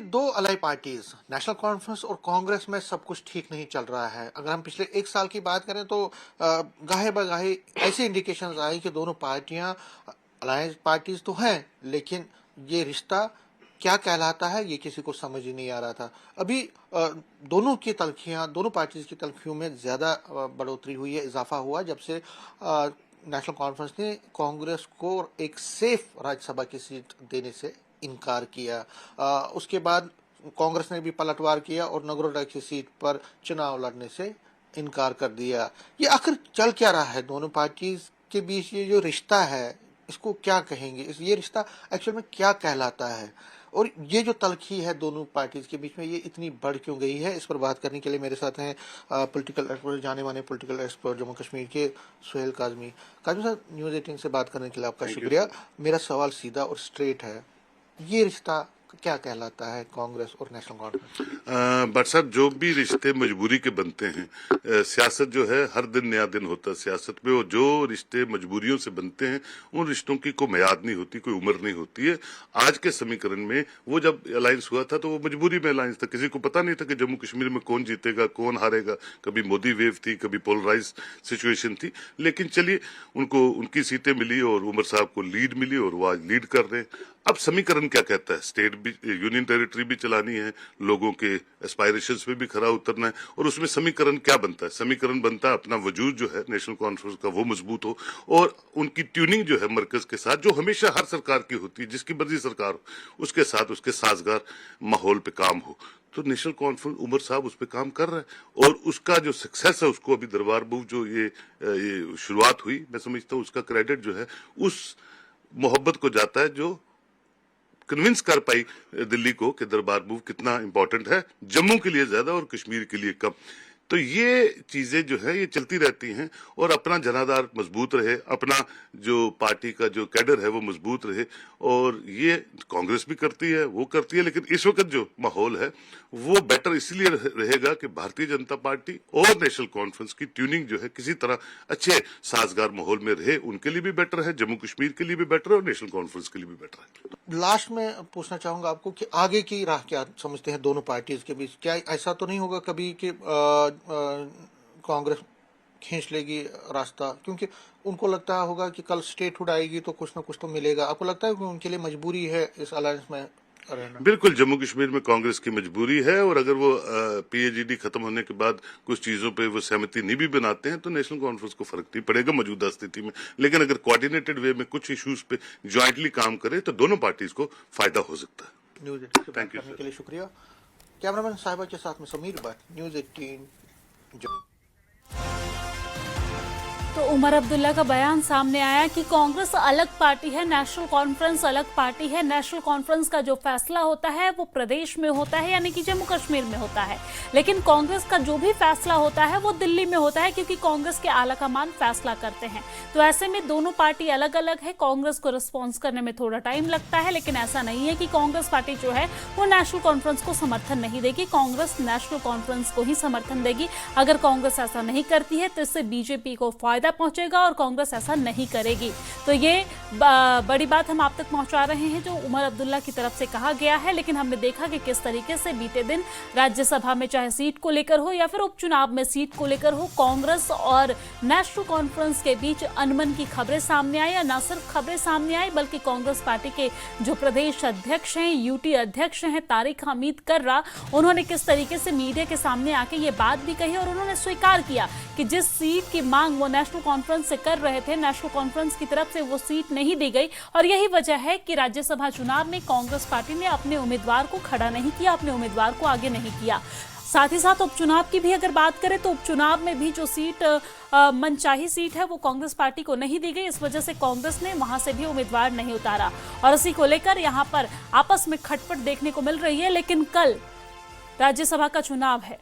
दो Alai parties national conference और कांग्रेस में सब कुछ ठीक नहीं चल रहा है। अगर हम पिछले एक साल की बात करें तो गाहे बगाहे ऐसे इंडिकेशंस आए कि दोनों पार्टियां अलायंस पार्टीज तो हैं, लेकिन ये रिश्ता क्या कहलाता है ये किसी को समझ ही नहीं आ रहा था। अभी दोनों की तलखियां, दोनों पार्टीज की तलखियों में ज्यादा बढ़ोतरी हुई है, इजाफा हुआ जब से नेशनल कॉन्फ्रेंस ने कांग्रेस को एक सेफ राज्यसभा की सीट देने से इनकार किया। उसके बाद कांग्रेस ने भी पलटवार किया और नगरोटा की सीट पर चुनाव लड़ने से इनकार कर दिया। ये आखिर चल क्या रहा है दोनों पार्टीज के बीच? ये जो रिश्ता है इसको क्या कहेंगे? ये रिश्ता एक्चुअल में क्या कहलाता है? और ये जो तलखी है दोनों पार्टीज के बीच में ये इतनी बढ़ क्यों गई है? इस पर बात करने के लिए मेरे साथ हैं पॉलिटिकल एक्सपर्ट, जाने माने पॉलिटिकल एक्सपर्ट जम्मू कश्मीर के सुहेल काजमी। काजमी साहब, न्यूज़ 18 से बात करने के लिए आपका शुक्रिया। मेरा सवाल सीधा और स्ट्रेट है, ये रिश्ता क्या कहलाता है कांग्रेस और नेशनल कॉन्फ्रेंस? बट साहब, जो भी रिश्ते मजबूरी के बनते हैं, सियासत जो है हर दिन नया दिन होता है सियासत में, और जो रिश्ते मजबूरियों से बनते हैं उन रिश्तों की कोई मियाद नहीं होती, कोई उम्र नहीं होती है। आज के समीकरण में वो जब अलायंस हुआ था तो वो मजबूरी में अलायंस था, किसी को पता नहीं था कि जम्मू कश्मीर में कौन जीतेगा कौन हारेगा। कभी मोदी वेव थी, कभी पोलराइज सिचुएशन थी, लेकिन चलिए उनको उनकी सीटें मिली और उमर साहब को लीड मिली और वो आज लीड कर रहे हैं। अब समीकरण क्या कहता है? स्टेट भी, यूनियन टेरिटरी भी चलानी है, लोगों के एस्पायरेशंस पे भी खरा उतरना है, और उसमें समीकरण क्या बनता है? समीकरण बनता है अपना वजूद जो है नेशनल कॉन्फ्रेंस का वो मजबूत हो, और उनकी ट्यूनिंग जो है मरकज के साथ, जो हमेशा हर सरकार की होती है, जिसकी मर्जी सरकार हो उसके साथ उसके साजगार माहौल पे काम हो। तो नेशनल कॉन्फ्रेंस उमर साहब उस पर काम कर रहे हैं, और उसका जो सक्सेस है उसको अभी दरबार मूव जो ये शुरुआत हुई, मैं समझता हूँ उसका क्रेडिट जो है उस मोहब्बत को जाता है जो कन्विंस कर पाई दिल्ली को कि दरबार मूव कितना इंपॉर्टेंट है, जम्मू के लिए ज्यादा और कश्मीर के लिए कम। तो ये चीजें जो है ये चलती रहती हैं, और अपना जनाधार मजबूत रहे, अपना जो पार्टी का जो कैडर है वो मजबूत रहे, और ये कांग्रेस भी करती है, वो करती है। लेकिन इस वक्त जो माहौल है वो बेटर इसलिए रहेगा कि भारतीय जनता पार्टी और नेशनल कॉन्फ्रेंस की ट्यूनिंग जो है किसी तरह अच्छे साजगार माहौल में रहे, उनके लिए भी बेटर है, जम्मू कश्मीर के लिए भी बेटर है और नेशनल कॉन्फ्रेंस के लिए भी बेटर है। लास्ट में पूछना चाहूंगा आपको कि आगे की राह क्या समझते हैं दोनों पार्टीज के बीच? क्या ऐसा तो नहीं होगा कभी कि कांग्रेस खींच लेगी रास्ता? क्योंकि उनको लगता होगा कि कल स्टेटहुड आएगी तो कुछ ना कुछ तो मिलेगा। आपको लगता है कि उनके लिए मजबूरी है इस अलायंस में रहना? बिल्कुल, जम्मू कश्मीर में कांग्रेस की मजबूरी है, और अगर वो पीएजीडी खत्म होने के बाद कुछ चीजों पे वो सहमति नहीं भी बनाते हैं तो नेशनल कॉन्फ्रेंस को फर्क नहीं पड़ेगा मौजूदा स्थिति में। लेकिन अगर कोऑर्डिनेटेड वे में कुछ इश्यूज पे ज्वाइंटली काम करे तो दोनों पार्टीज को फायदा हो सकता है। न्यूज़ 18 थैंक यू के लिए शुक्रिया। कैमरामैन साहिबा के साथ में समीर भट्ट, न्यूज़ 18। तो उमर अब्दुल्ला का बयान सामने आया कि कांग्रेस अलग पार्टी है, नेशनल कॉन्फ्रेंस अलग पार्टी है। नेशनल कॉन्फ्रेंस का जो फैसला होता है वो प्रदेश में होता है, यानी कि जम्मू कश्मीर में होता है, लेकिन कांग्रेस का जो भी फैसला होता है वो दिल्ली में होता है, क्योंकि कांग्रेस के आला कमान फैसला करते हैं। तो ऐसे में दोनों पार्टी अलग अलग है। कांग्रेस को रिस्पॉन्स करने में थोड़ा टाइम लगता है, लेकिन ऐसा नहीं है कि कांग्रेस पार्टी जो है वो नेशनल कॉन्फ्रेंस को समर्थन नहीं देगी। कांग्रेस नेशनल कॉन्फ्रेंस को ही समर्थन देगी। अगर कांग्रेस ऐसा नहीं करती है तो इससे बीजेपी को फायदा पहुंचेगा, और कांग्रेस ऐसा नहीं करेगी। तो ये बड़ी बात हम आप तक पहुंचा रहे हैं जो उमर अब्दुल्ला की तरफ से कहा गया है। लेकिन हमने देखा कि किस तरीके से बीते दिन राज्यसभा में चाहे सीट को लेकर हो या फिर उपचुनाव में सीट को लेकर हो, कांग्रेस और नेशनल कॉन्फ्रेंस के बीच अनबन की खबरें सामने आई। और न सिर्फ खबरें सामने आई बल्कि कांग्रेस पार्टी के जो प्रदेश अध्यक्ष हैं, यूटी अध्यक्ष हैं तारिक हमीद कर्रा, उन्होंने किस तरीके से मीडिया के सामने आके ये बात भी कही, और उन्होंने स्वीकार किया कि जिस सीट की मांग वो नेशनल कॉन्फ्रेंस से कर रहे थे, नेशनल कॉन्फ्रेंस की तरफ से वो सीट नहीं दी गई। और यही वजह है कि राज्यसभा चुनाव में कांग्रेस पार्टी ने अपने उम्मीदवार को खड़ा नहीं किया, अपने उम्मीदवार को आगे नहीं किया। साथ ही साथ उपचुनाव की भी अगर बात करें तो उपचुनाव में भी जो सीट मनचाही सीट है वो कांग्रेस पार्टी को नहीं दी गई। इस वजह से कांग्रेस ने वहां से भी उम्मीदवार नहीं उतारा, और इसी को लेकर यहां पर आपस में खटपट देखने को मिल रही है। लेकिन कल राज्यसभा का चुनाव है।